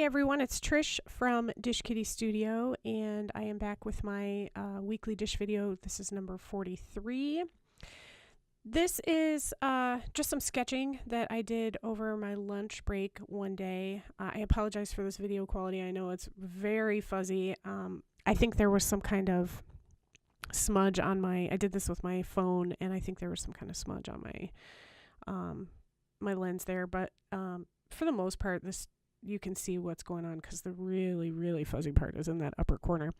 everyone, it's Trish from Dish Kitty Studio, and I am back with my weekly dish video. This is number 43. This is just some sketching that I did over my lunch break one day. I apologize for this video quality. I know it's very fuzzy. I think there was some kind of smudge on I did this with my phone, and I think there was some kind of smudge on my lens there, but for the most part, you can see what's going on because the really, really fuzzy part is in that upper corner.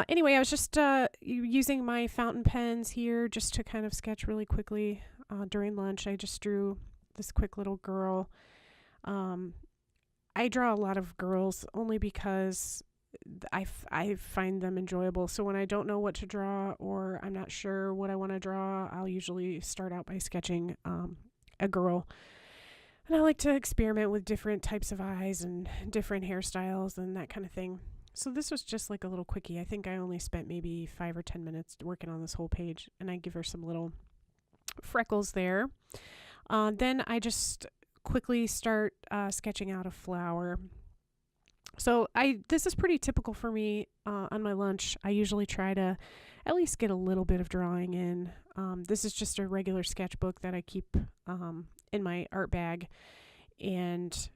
Anyway, I was just using my fountain pens here just to kind of sketch really quickly during lunch. I just drew this quick little girl. I draw a lot of girls only because I find them enjoyable. So when I don't know what to draw or I'm not sure what I want to draw, I'll usually start out by sketching a girl. And I like to experiment with different types of eyes and different hairstyles and that kind of thing. So this was just like a little quickie. I think I only spent maybe 5 or 10 minutes working on this whole page, and I give her some little freckles there. Then I just quickly start sketching out a flower. So this is pretty typical for me on my lunch. I usually try to at least get a little bit of drawing in. This is just a regular sketchbook that I keep in my art bag and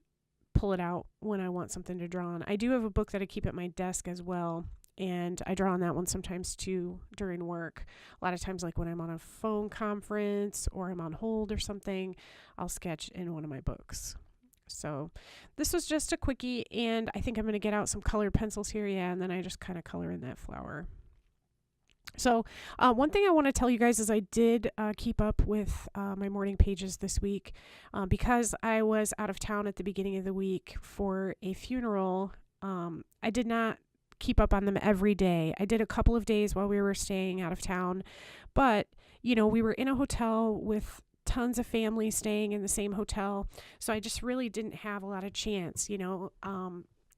pull it out when I want something to draw on. I do have a book that I keep at my desk as well, and I draw on that one sometimes too during work. A lot of times, like when I'm on a phone conference or I'm on hold or something, I'll sketch in one of my books. So this was just a quickie, and I think I'm going to get out some colored pencils here, and then I just kind of color in that flower. So one thing I want to tell you guys is I did keep up with my morning pages this week because I was out of town at the beginning of the week for a funeral. I did not keep up on them every day. I did a couple of days while we were staying out of town, but we were in a hotel with tons of family staying in the same hotel, so I just really didn't have a lot of chance.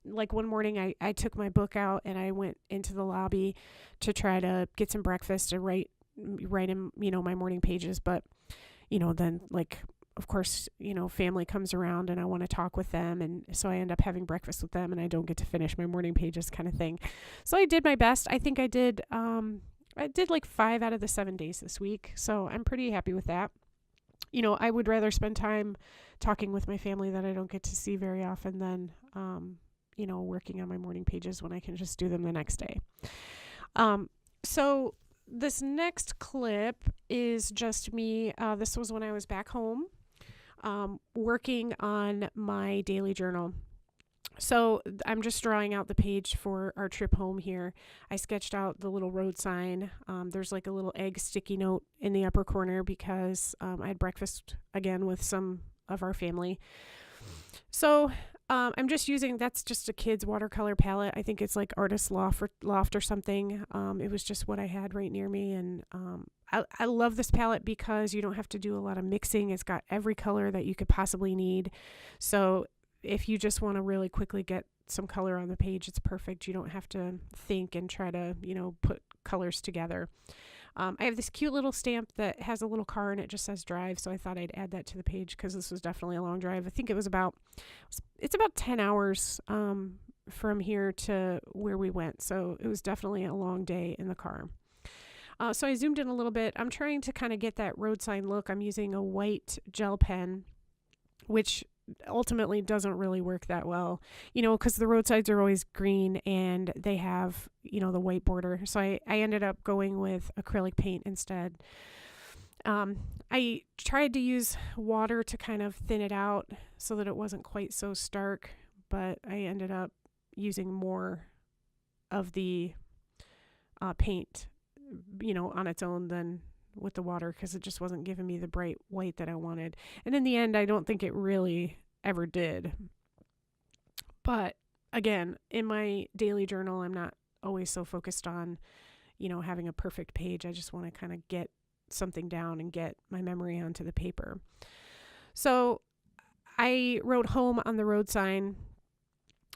Like one morning I took my book out and I went into the lobby to try to get some breakfast and write in, my morning pages. But, then like, of course, family comes around and I want to talk with them. And so I end up having breakfast with them and I don't get to finish my morning pages kind of thing. So I did my best. I think I did like 5 out of the 7 days this week. So I'm pretty happy with that. I would rather spend time talking with my family that I don't get to see very often than, working on my morning pages when I can just do them the next day. So this next clip is just me. This was when I was back home working on my daily journal. So I'm just drawing out the page for our trip home here. I sketched out the little road sign. There's like a little egg sticky note in the upper corner because I had breakfast again with some of our family. So I'm just that's just a kid's watercolor palette. I think it's like Artist Loft or something. It was just what I had right near me. And I love this palette because you don't have to do a lot of mixing. It's got every color that you could possibly need. So if you just want to really quickly get some color on the page, it's perfect. You don't have to think and try to, put colors together. I have this cute little stamp that has a little car and it just says drive. So I thought I'd add that to the page because this was definitely a long drive. I think it's about 10 hours from here to where we went. So it was definitely a long day in the car. So I zoomed in a little bit. I'm trying to kind of get that road sign look. I'm using a white gel pen, which ultimately doesn't really work that well, because the roadsides are always green and they have, the white border. So I ended up going with acrylic paint instead. I tried to use water to kind of thin it out so that it wasn't quite so stark, but I ended up using more of the paint, on its own than with the water because it just wasn't giving me the bright white that I wanted. And in the end, I don't think it really ever did. But again, in my daily journal, I'm not always so focused on, having a perfect page. I just want to kind of get something down and get my memory onto the paper. So I wrote home on the road sign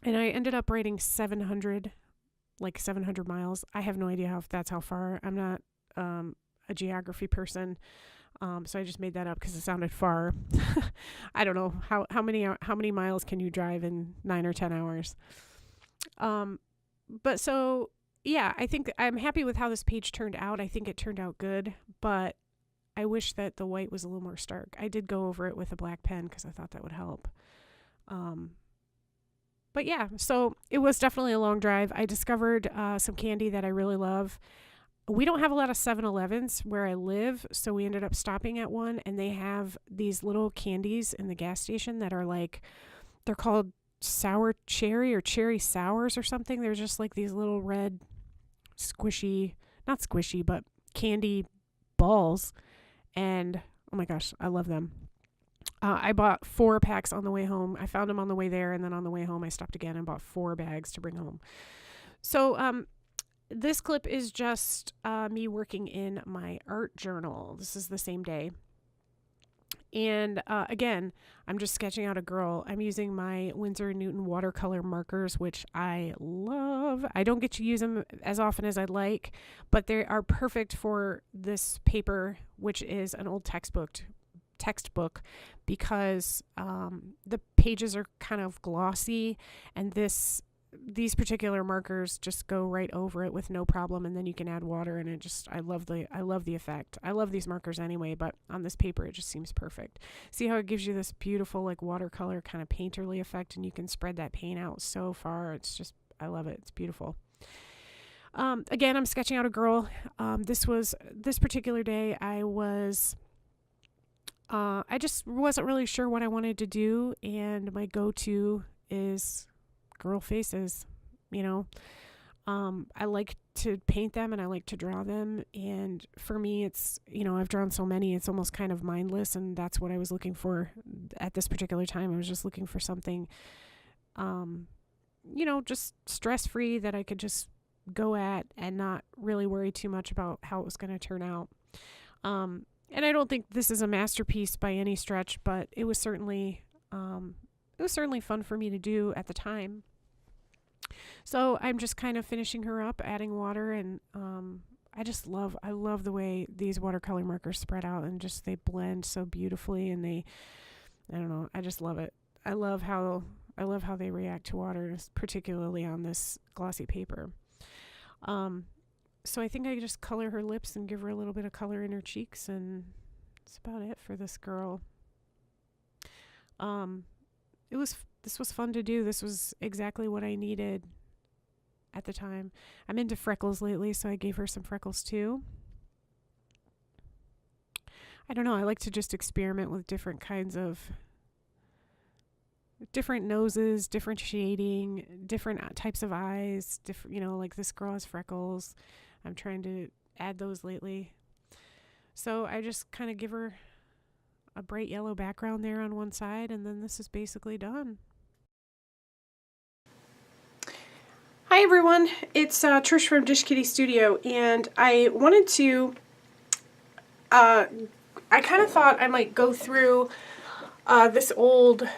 and I ended up writing 700 miles. I have no idea if that's how far. I'm not a geography person. So I just made that up because it sounded far. I don't know how many miles can you drive in 9 or 10 hours. But so yeah, I think I'm happy with how this page turned out. I think it turned out good, but I wish that the white was a little more stark. I did go over it with a black pen because I thought that would help. But yeah, so it was definitely a long drive. I discovered some candy that I really love. We don't have a lot of 7-Elevens where I live, so we ended up stopping at one, and they have these little candies in the gas station that are like, they're called sour cherry or cherry sours or something. They're just like these little red squishy, not squishy, but candy balls. And oh my gosh, I love them. I bought 4 packs on the way home. I found them on the way there, and then on the way home I stopped again and bought 4 bags to bring home. So this clip is just me working in my art journal. This is the same day. And again, I'm just sketching out a girl. I'm using my Winsor & Newton watercolor markers, which I love. I don't get to use them as often as I'd like, but they are perfect for this paper, which is an old textbook, because the pages are kind of glossy, and these particular markers just go right over it with no problem, and then you can add water, and I love the effect. I love these markers anyway, but on this paper it just seems perfect. See how it gives you this beautiful like watercolor kind of painterly effect, and you can spread that paint out so far. I love it. It's beautiful. Again, I'm sketching out a girl. This particular day I just wasn't really sure what I wanted to do, and my go-to is girl faces. I like to paint them and I like to draw them, and for me it's, I've drawn so many, it's almost kind of mindless, and that's what I was looking for at this particular time. I was just looking for something just stress-free that I could just go at and not really worry too much about how it was going to turn out. And I don't think this is a masterpiece by any stretch, but it was certainly fun for me to do at the time. So I'm just kind of finishing her up, adding water, and I love the way these watercolor markers spread out and just they blend so beautifully, and I don't know, I just love it. I love how they react to water, particularly on this glossy paper. So I think I just color her lips and give her a little bit of color in her cheeks, and that's about it for this girl. This was fun to do. This was exactly what I needed at the time. I'm into freckles lately, so I gave her some freckles too. I don't know, I like to just experiment with different kinds of different noses, different shading, different types of eyes, like this girl has freckles. I'm trying to add those lately. So I just kind of give her a bright yellow background there on one side, and then this is basically done. Hi everyone, it's Trish from Dish Kitty Studio, and I wanted to, I kind of thought I might go through this old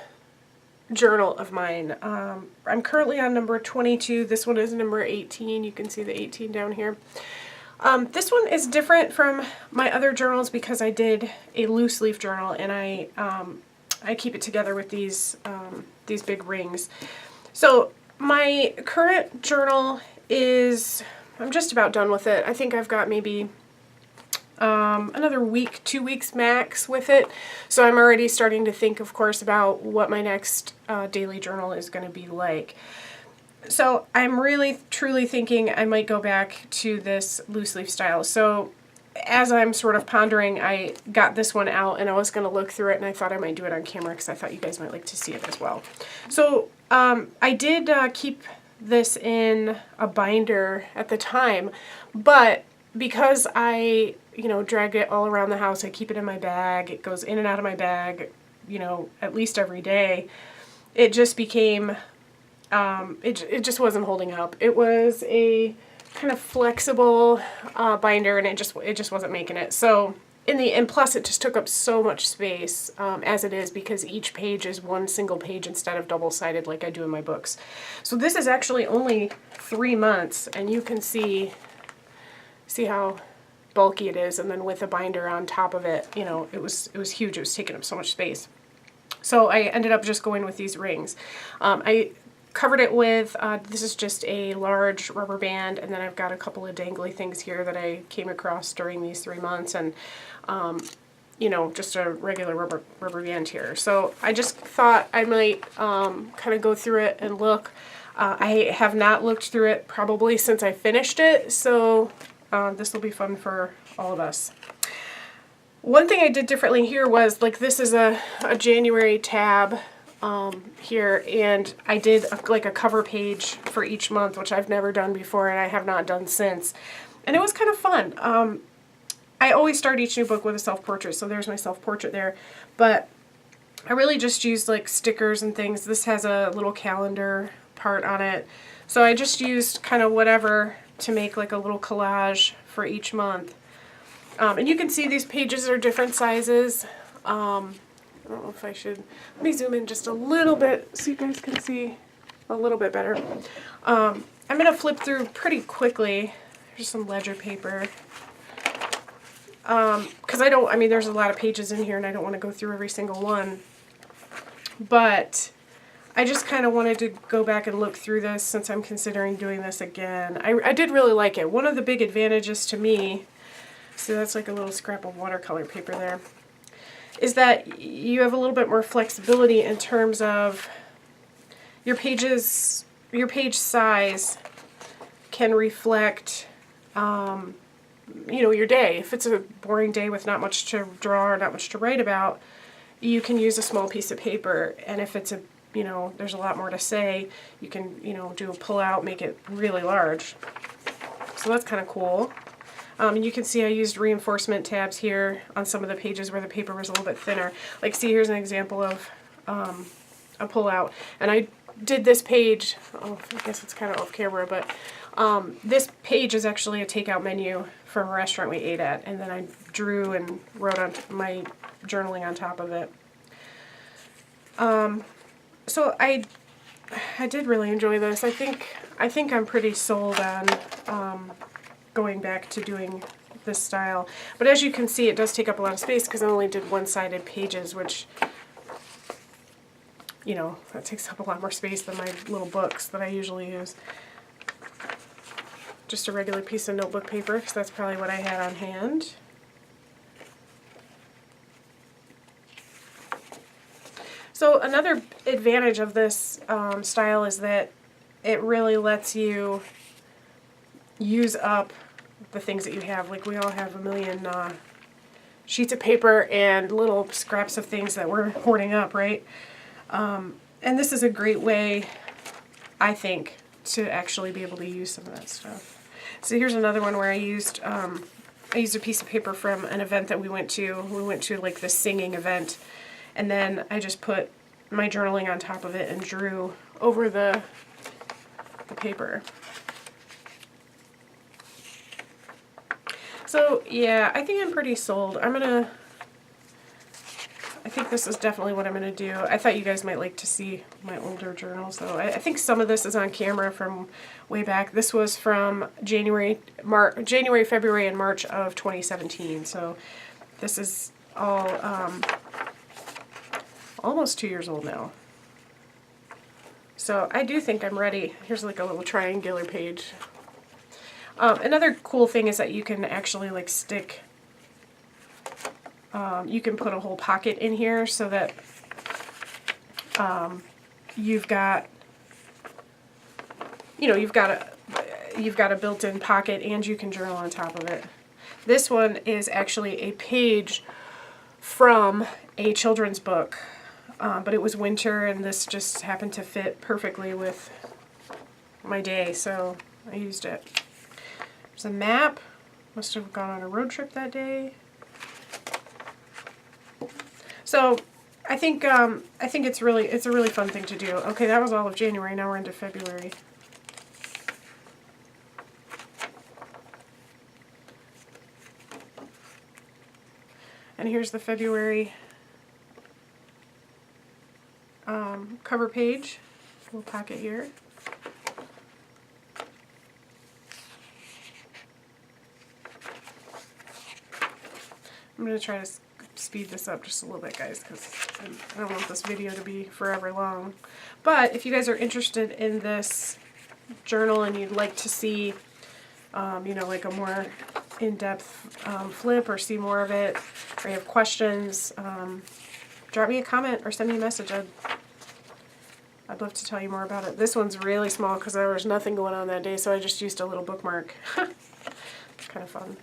journal of mine. I'm currently on number 22. This one is number 18. You can see the 18 down here. This one is different from my other journals because I did a loose leaf journal, and I keep it together with these big rings. So my current journal is, I'm just about done with it. I think I've got maybe another week, 2 weeks max with it. So I'm already starting to think, of course, about what my next daily journal is going to be like. So I'm really, truly thinking I might go back to this loose leaf style. So as I'm sort of pondering, I got this one out and I was going to look through it, and I thought I might do it on camera because I thought you guys might like to see it as well. So I did keep this in a binder at the time, but because I, drag it all around the house, I keep it in my bag, it goes in and out of my bag, at least every day, it just became, it just wasn't holding up. It was a kind of flexible binder, and it just wasn't making it. So and plus it just took up so much space as it is, because each page is one single page instead of double-sided like I do in my books. So this is actually only 3 months, and you can see how bulky it is, and then with a binder on top of it, you know, it was huge. It was taking up so much space. So I ended up just going with these rings. I covered it with, this is just a large rubber band, and then I've got a couple of dangly things here that I came across during these 3 months, and you know, just a regular rubber band here. So I just thought I might kind of go through it and look. I have not looked through it probably since I finished it, so this will be fun for all of us. One thing I did differently here was, like, this is a January tab here, and I did like a cover page for each month, which I've never done before and I have not done since. And it was kind of fun. I always start each new book with a self-portrait, so there's my self-portrait there. But I really just used like stickers and things. This has a little calendar part on it. So I just used kind of whatever to make like a little collage for each month. And you can see these pages are different sizes. I don't know if I should, let me zoom in just a little bit so you guys can see a little bit better. I'm going to flip through pretty quickly. Here's some ledger paper. Because I mean, there's a lot of pages in here and I don't want to go through every single one. But I just kind of wanted to go back and look through this since I'm considering doing this again. I did really like it. One of the big advantages to me, so that's like a little scrap of watercolor paper there, is that you have a little bit more flexibility in terms of your pages, your page size can reflect, you know, your day. If it's a boring day with not much to draw or not much to write about, you can use a small piece of paper. And if it's a, you know, there's a lot more to say, you can, you know, do a pull out, make it really large. So that's kind of cool. And you can see I used reinforcement tabs here on some of the pages where the paper was a little bit thinner. Like, see, here's an example of a pull out. And I did this page, oh, I guess it's kind of off camera, but this page is actually a takeout menu from a restaurant we ate at. And then I drew and wrote on my journaling on top of it. So I did really enjoy this. I think I'm pretty sold on going back to doing this style. But as you can see, it does take up a lot of space because I only did one-sided pages, which, you know, that takes up a lot more space than my little books that I usually use. Just a regular piece of notebook paper, because that's probably what I had on hand. So another advantage of this style is that it really lets you use up the things that you have. Like, we all have a million sheets of paper and little scraps of things that we're hoarding up, right? And this is a great way, I think, to actually be able to use some of that stuff. So here's another one where I used a piece of paper from an event that we went to. We went to like this singing event, and then I just put my journaling on top of it and drew over the paper. So yeah, I think I'm pretty sold. I think this is definitely what I'm going to do. I thought you guys might like to see my older journals, though. I think some of this is on camera from way back. This was from January, February, and March of 2017. So this is all almost 2 years old now. So I do think I'm ready. Here's like a little triangular page. Another cool thing is that you can actually like stick, you can put a whole pocket in here so that you've got, you know, you've got a built-in pocket and you can journal on top of it. This one is actually a page from a children's book, but it was winter and this just happened to fit perfectly with my day, so I used it. There's a map. Must have gone on a road trip that day. So I think it's a really fun thing to do. Okay, that was all of January. Now we're into February. And here's the February cover page. Little pocket here. I'm going to try to speed this up just a little bit, guys, because I don't want this video to be forever long. But if you guys are interested in this journal and you'd like to see, you know, like a more in-depth flip or see more of it, or you have questions, drop me a comment or send me a message. I'd love to tell you more about it. This one's really small because there was nothing going on that day, so I just used a little bookmark. It's kind of fun.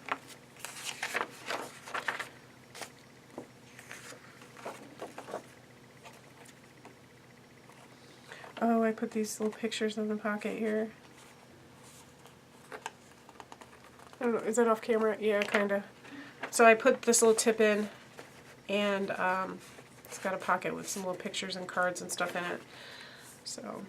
Oh, I put these little pictures in the pocket here. I don't know, is that off camera? Yeah, kind of. So I put this little tip in, and it's got a pocket with some little pictures and cards and stuff in it. So.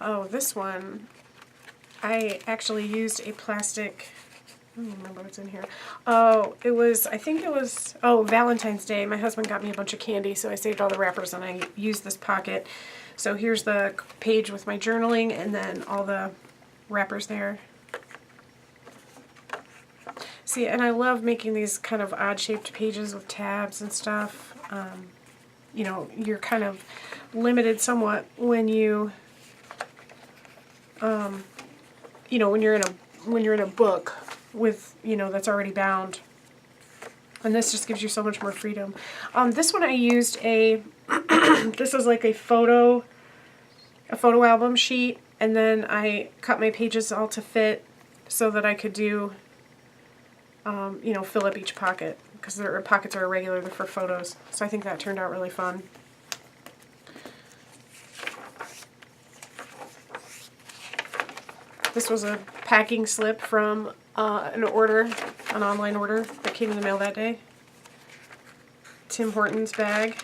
Oh, this one, I actually used a plastic, I don't remember what's in here. Oh, it was, I think it was, oh, Valentine's Day. My husband got me a bunch of candy, so I saved all the wrappers and I used this pocket. So here's the page with my journaling and then all the wrappers there. See, and I love making these kind of odd-shaped pages with tabs and stuff. You know, you're kind of limited somewhat when you... you know, when you're in a book with, you know, that's already bound, and this just gives you so much more freedom. This one I used a this is like a photo album sheet, and then I cut my pages all to fit so that I could do, you know, fill up each pocket, because their pockets are irregular, they're for photos. So I think that turned out really fun. This was a packing slip from an online order that came in the mail that day. Tim Hortons bag.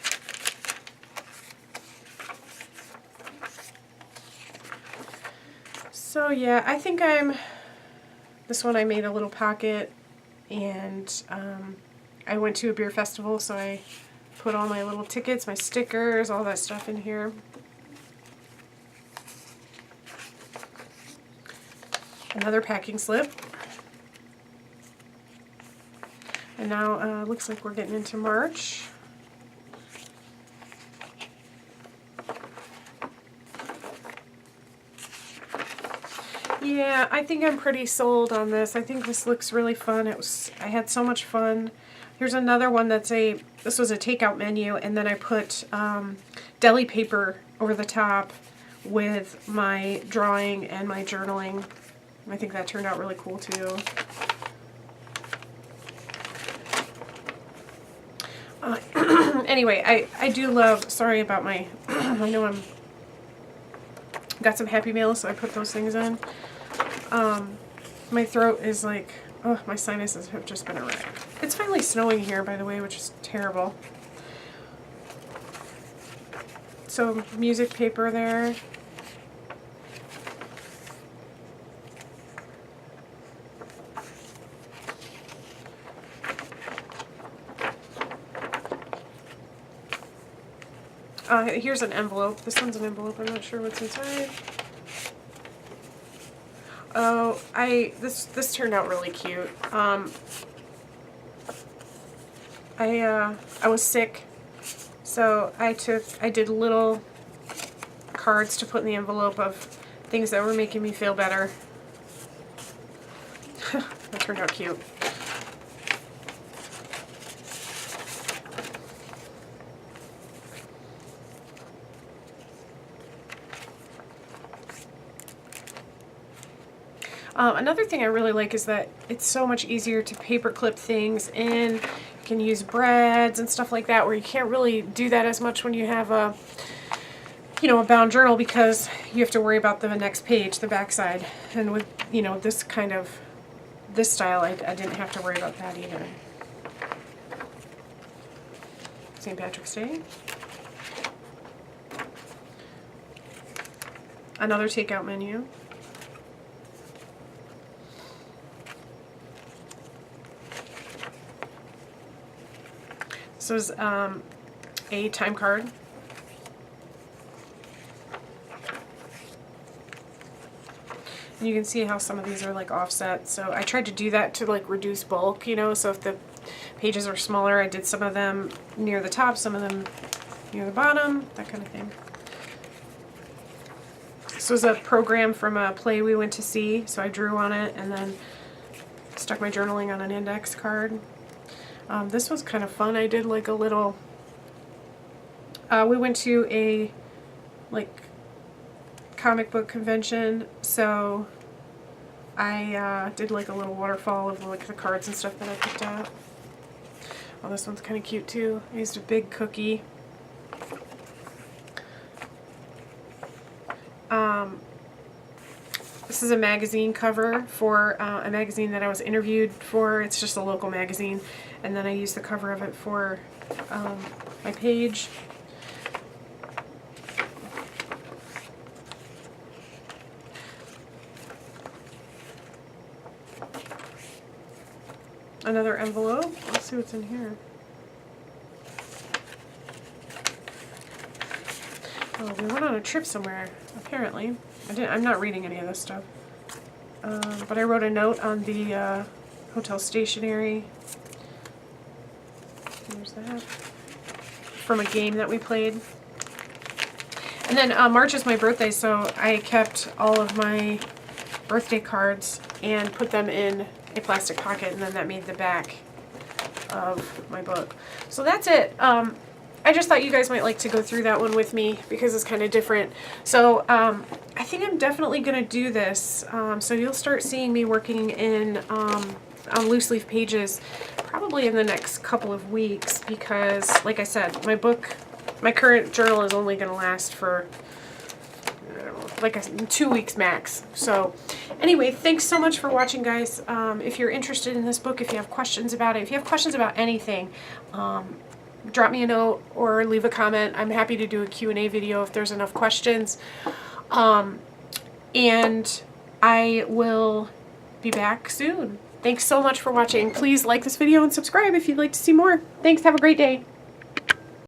So yeah, I think this one I made a little pocket, and I went to a beer festival, so I put all my little tickets, my stickers, all that stuff in here. Another packing slip. And now looks like we're getting into March. Yeah, I think I'm pretty sold on this. I think this looks really fun. I had so much fun. Here's another one this was a takeout menu, and then I put deli paper over the top with my drawing and my journaling. I think that turned out really cool too. Anyway, I do love, sorry about my, I know I'm, got some Happy Meals, so I put those things in. My throat is like, oh, my sinuses have just been a wreck. It's finally snowing here, by the way, which is terrible. So, music paper there. Here's an envelope. This one's an envelope. I'm not sure what's inside. Oh, this turned out really cute. I was sick, so I did little cards to put in the envelope of things that were making me feel better. That turned out cute. Another thing I really like is that it's so much easier to paper clip things in. You can use brads and stuff like that, where you can't really do that as much when you have a, you know, a bound journal, because you have to worry about the next page, the back side. And with, you know, this style, I didn't have to worry about that either. St. Patrick's Day. Another takeout menu. This was a time card. And you can see how some of these are like offset. So I tried to do that to like reduce bulk, you know, so if the pages are smaller, I did some of them near the top, some of them near the bottom, that kind of thing. This was a program from a play we went to see, so I drew on it and then stuck my journaling on an index card. This was kind of fun. I did like a little, we went to a like comic book convention, so I did like a little waterfall of like the cards and stuff that I picked out. Oh, this one's kind of cute too. I used a big cookie. This is a magazine cover for a magazine that I was interviewed for. It's just a local magazine, and then I used the cover of it for my page. Another envelope. Let's see what's in here. Oh, we went on a trip somewhere, apparently. I'm not reading any of this stuff. But I wrote a note on the hotel stationery. There's that. From a game that we played. And then March is my birthday, so I kept all of my birthday cards and put them in a plastic pocket, and then that made the back of my book. So that's it. I just thought you guys might like to go through that one with me because it's kind of different. So I think I'm definitely going to do this. So you'll start seeing me working in on loose leaf pages probably in the next couple of weeks because, like I said, my current journal is only going to last for like 2 weeks max. So anyway, thanks so much for watching, guys. If you're interested in this book, if you have questions about it, if you have questions about anything, drop me a note or leave a comment. I'm happy to do a Q&A video if there's enough questions. And I will be back soon. Thanks so much for watching. Please like this video and subscribe if you'd like to see more. Thanks. Have a great day.